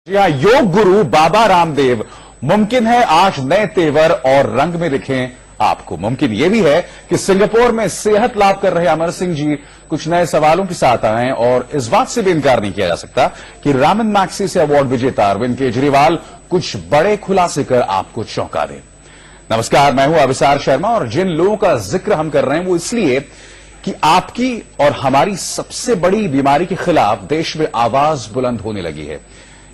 जी हाँ, योग गुरु बाबा रामदेव मुमकिन है आज नए तेवर और रंग में दिखें आपको। मुमकिन यह भी है कि सिंगापुर में सेहत लाभ कर रहे अमर सिंह जी कुछ नए सवालों के साथ आए और इस बात से भी इनकार नहीं किया जा सकता कि रामन मैग्सेसे अवार्ड विजेता अरविंद केजरीवाल कुछ बड़े खुलासे कर आपको चौंका दे। नमस्कार, मैं हूं अभिसार शर्मा और जिन लोगों का जिक्र हम कर रहे हैं वो इसलिए कि आपकी और हमारी सबसे बड़ी बीमारी के खिलाफ देश में आवाज बुलंद होने लगी है।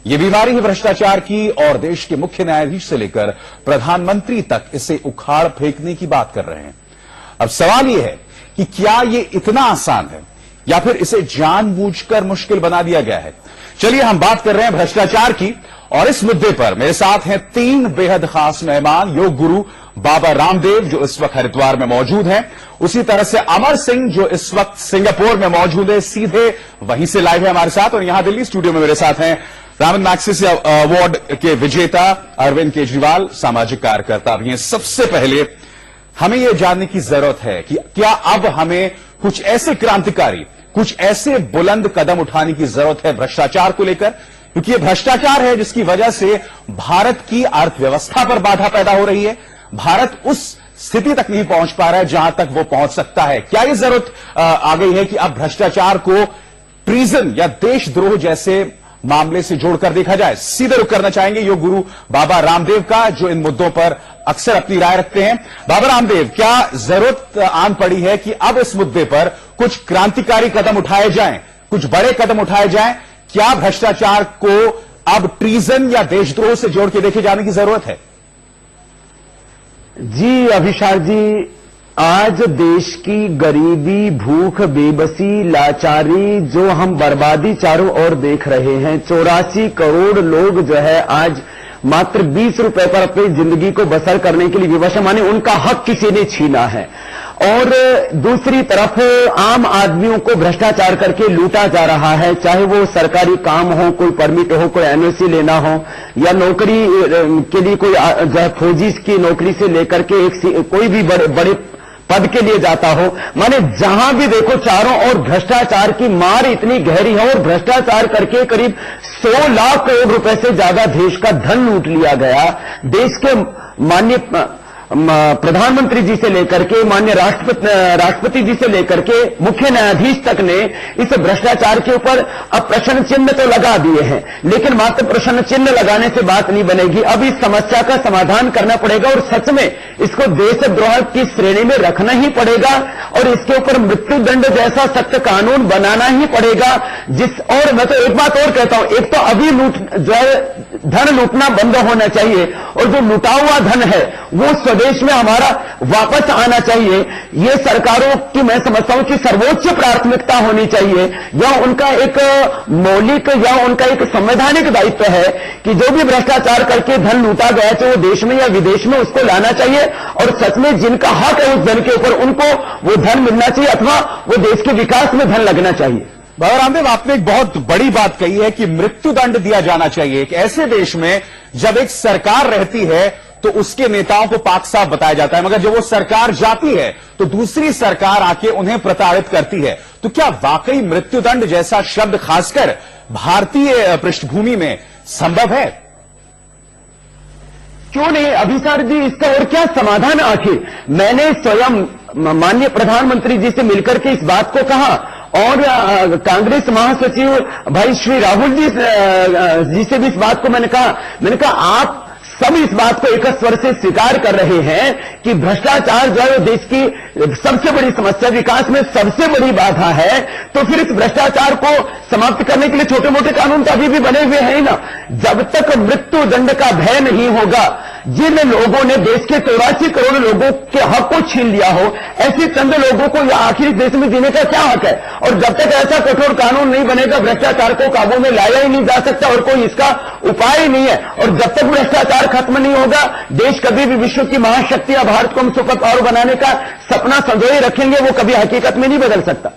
ये बीमारी है भ्रष्टाचार की और देश के मुख्य न्यायाधीश से लेकर प्रधानमंत्री तक इसे उखाड़ फेंकने की बात कर रहे हैं। अब सवाल यह है कि क्या ये इतना आसान है या फिर इसे जानबूझकर मुश्किल बना दिया गया है। चलिए हम बात कर रहे हैं भ्रष्टाचार की और इस मुद्दे पर मेरे साथ हैं तीन बेहद खास मेहमान। योग गुरु बाबा रामदेव जो इस वक्त हरिद्वार में मौजूद हैं, उसी तरह से अमर सिंह जो इस वक्त सिंगापुर में मौजूद है, सीधे वहीं से लाइव है हमारे साथ, और यहां दिल्ली स्टूडियो में मेरे साथ हैं रामन मैग्सेसे अवार्ड के विजेता अरविंद केजरीवाल, सामाजिक कार्यकर्ता भी हैं। सबसे पहले हमें यह जानने की जरूरत है कि क्या अब हमें कुछ ऐसे क्रांतिकारी, कुछ ऐसे बुलंद कदम उठाने की जरूरत है भ्रष्टाचार को लेकर, क्योंकि यह भ्रष्टाचार है जिसकी वजह से भारत की अर्थव्यवस्था पर बाधा पैदा हो रही है। भारत उस स्थिति तक नहीं पहुंच पा रहा है जहां तक वो पहुंच सकता है। क्या यह जरूरत आ गई है कि अब भ्रष्टाचार को ट्रीजन या देशद्रोह जैसे मामले से जोड़कर देखा जाए? सीधे रुख करना चाहेंगे योग गुरु बाबा रामदेव का, जो इन मुद्दों पर अक्सर अपनी राय रखते हैं। बाबा रामदेव, क्या जरूरत आन पड़ी है कि अब इस मुद्दे पर कुछ क्रांतिकारी कदम उठाए जाएं, कुछ बड़े कदम उठाए जाएं? क्या भ्रष्टाचार को अब ट्रीजन या देशद्रोह से जोड़ के देखे जाने की जरूरत है? जी अभिषार जी, आज देश की गरीबी, भूख, बेबसी, लाचारी, जो हम बर्बादी चारों ओर देख रहे हैं, 84 करोड़ लोग जो है आज मात्र 20 रुपए पर अपनी जिंदगी को बसर करने के लिए विवश है, माने उनका हक किसी ने छीना है। और दूसरी तरफ आम आदमियों को भ्रष्टाचार करके लूटा जा रहा है, चाहे वो सरकारी काम हो, कोई परमिट हो, कोई एनओसी लेना हो, या नौकरी के लिए कोई जो है फौजी की नौकरी से लेकर के कोई भी बड़े पद के लिए जाता हो। माने जहां भी देखो चारों ओर भ्रष्टाचार की मार इतनी गहरी है और भ्रष्टाचार करके करीब 100 लाख करोड़ रुपए से ज्यादा देश का धन लूट लिया गया। देश के माननीय प्रधानमंत्री जी से लेकर के माननीय राष्ट्रपति जी से लेकर के मुख्य न्यायाधीश तक ने इस भ्रष्टाचार के ऊपर अब प्रश्न चिन्ह तो लगा दिए हैं, लेकिन मात्र प्रश्न चिन्ह लगाने से बात नहीं बनेगी। अब इस समस्या का समाधान करना पड़ेगा और सच में इसको देशद्रोह की श्रेणी में रखना ही पड़ेगा और इसके ऊपर मृत्यु दंड जैसा सख्त कानून बनाना ही पड़ेगा। और मैं तो एक बात और कहता हूं, एक तो अभी जो है धन लूटना बंद होना चाहिए और जो लूटा हुआ धन है वो स्वदेश में हमारा वापस आना चाहिए। ये सरकारों की मैं समझता हूं कि सर्वोच्च प्राथमिकता होनी चाहिए, या उनका एक मौलिक या उनका एक संवैधानिक दायित्व है कि जो भी भ्रष्टाचार करके धन लूटा गया चाहे वो देश में या विदेश में, उसको लाना चाहिए और सच में जिनका हक है उस धन के ऊपर उनको वो धन मिलना चाहिए अथवा वो देश के विकास में धन लगना चाहिए। बाबा रामदेव, आपने एक बहुत बड़ी बात कही है कि मृत्यु दंड दिया जाना चाहिए। एक ऐसे देश में जब एक सरकार रहती है तो उसके नेताओं को पाक साफ बताया जाता है, मगर जब वो सरकार जाती है तो दूसरी सरकार आके उन्हें प्रताड़ित करती है। तो क्या वाकई मृत्युदंड जैसा शब्द खासकर भारतीय पृष्ठभूमि में संभव है? क्यों नहीं अभिसार जी, इसका और क्या समाधान? आखिर मैंने स्वयं माननीय प्रधानमंत्री जी से मिलकर के इस बात को कहा और कांग्रेस महासचिव भाई श्री राहुल जी से भी इस बात को मैंने कहा आप सब इस बात को एक स्वर से स्वीकार कर रहे हैं कि भ्रष्टाचार जो है देश की सबसे बड़ी समस्या, विकास में सबसे बड़ी बाधा है। तो फिर इस भ्रष्टाचार को समाप्त करने के लिए छोटे मोटे कानून तो अभी भी बने हुए हैं ना। जब तक मृत्यु दंड का भय नहीं होगा, जिन लोगों ने देश के 84 करोड़ लोगों के हक को छीन लिया हो, ऐसे चंद लोगों को या आखिर देश में जीने का क्या हक है? और जब तक ऐसा कठोर कानून नहीं बनेगा, भ्रष्टाचार को काबू में लाया ही नहीं जा सकता और कोई इसका उपाय ही नहीं है। और जब तक भ्रष्टाचार खत्म नहीं होगा, देश कभी भी विश्व की महाशक्ति या भारत को हम सुपर पावर बनाने का सपना संजोए रखेंगे, वो कभी हकीकत में नहीं बदल सकता।